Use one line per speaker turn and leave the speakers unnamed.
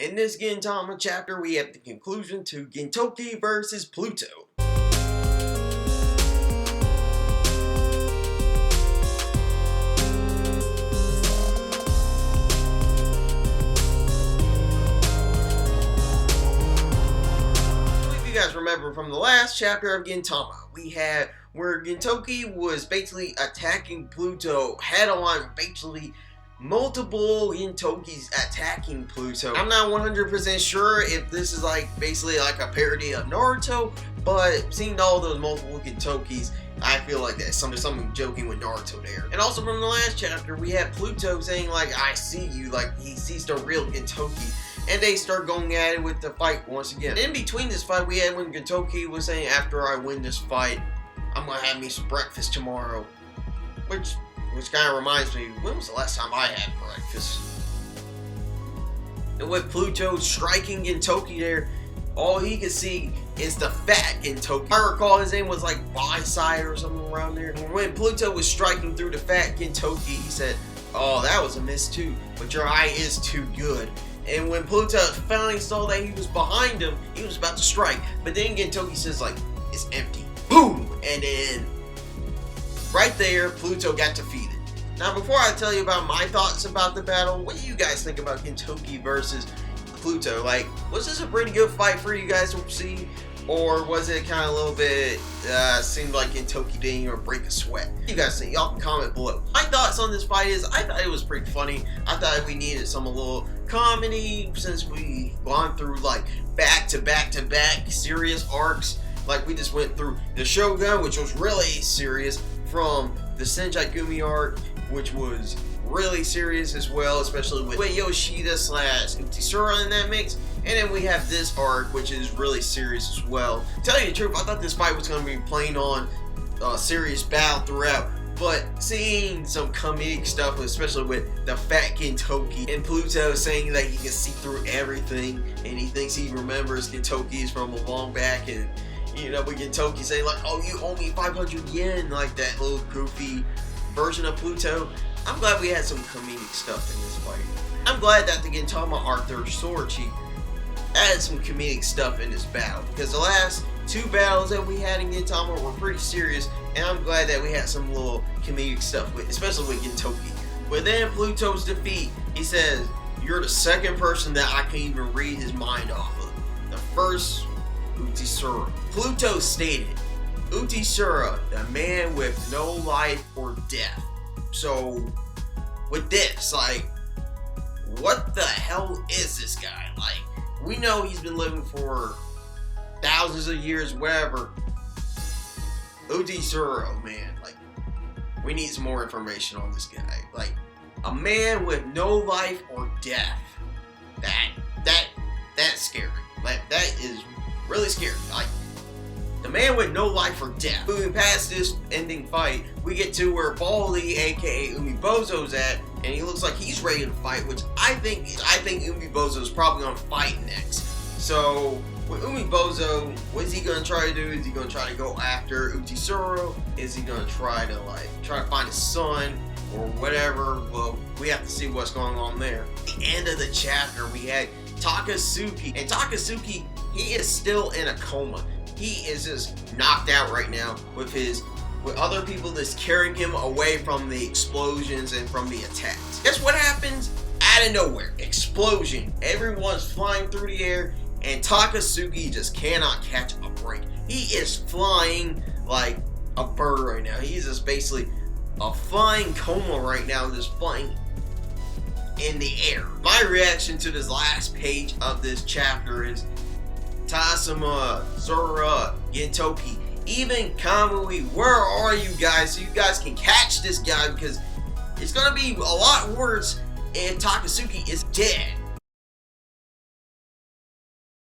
In this Gintama chapter, we have the conclusion to Gintoki versus Pluto. If you guys remember from the last chapter of Gintama, we had where Gintoki was basically attacking Pluto head on, basically multiple Gintokis attacking Pluto. I'm not 100% sure if this is basically a parody of Naruto, but seeing all those multiple Gintokis, I feel like there's something joking with Naruto there. And also from the last chapter, we had Pluto saying I see you, he sees the real Gintoki. And they start going at it with the fight once again. In between this fight, we had when Gintoki was saying, after I win this fight, I'm gonna have me some breakfast tomorrow. Which kind of reminds me, when was the last time I had breakfast? And with Pluto striking Gintoki there, all he could see is the fat Gintoki. I recall his name was Byside or something around there. And when Pluto was striking through the fat Gintoki, he said, "Oh, that was a miss too, but your eye is too good." And when Pluto finally saw that he was behind him, he was about to strike. But then Gintoki says it's empty. Boom! And then right there, Pluto got defeated. Now, before I tell you about my thoughts about the battle, what do you guys think about Gintoki versus Pluto? Was this a pretty good fight for you guys to see? Or was it kind of a little bit, seemed like Gintoki didn't even break a sweat? What do you guys think? Y'all can comment below. My thoughts on this fight is, I thought it was pretty funny. I thought we needed some little comedy since we gone through back to back serious arcs. We just went through the Shogun, which was really serious, from the Senjai Gumi arc, which was really serious as well, especially with Yoshida / Utisura in that mix. And then we have this arc, which is really serious as well. To tell you the truth, I thought this fight was going to be playing on a serious battle throughout. But seeing some comedic stuff, especially with the fat Gintoki and Pluto saying that he can see through everything, and he thinks he remembers Gintoki's from a long back, and with Gintoki saying "Oh, you owe me 500 yen," that little goofy version of Pluto. I'm glad we had some comedic stuff in this fight. I'm glad that the Gintama arc, their Sorochi, added some comedic stuff in this battle, because the last two battles that we had in Gintama were pretty serious, and I'm glad that we had some little comedic stuff, especially with Gintoki. But then Pluto's defeat, he says, "You're the second person that I can even read his mind off of. The first, Utisura." Pluto stated, "Utisura, the man with no life or death." So, with this, what the hell is this guy? We know he's been living for thousands of years, whatever. Utisura, man, we need some more information on this guy. A man with no life or death. That's scary. That is really scary. The man with no life or death. Moving past this ending fight, we get to where Baldy, aka Umibouzo's at, and he looks like he's ready to fight, which I think Umibouzo's probably gonna fight next. So with Umibouzo, what is he gonna try to do? Is he gonna try to go after Utisura? Is he gonna try to find his son or whatever? Well, we have to see what's going on there. At the end of the chapter, we had Takasugi, and Takasugi, he is still in a coma. He is just knocked out right now with other people just carrying him away from the explosions and from the attacks. Guess what happens? Out of nowhere, explosion. Everyone's flying through the air, and Takasugi just cannot catch a break. He is flying like a bird right now. He's just basically a flying coma right now, just flying in the air. My reaction to this last page of this chapter is, Tasuma, Zora, Gintoki, even Kamui, where are you guys so you guys can catch this guy, because it's gonna be a lot worse if Takasugi is dead.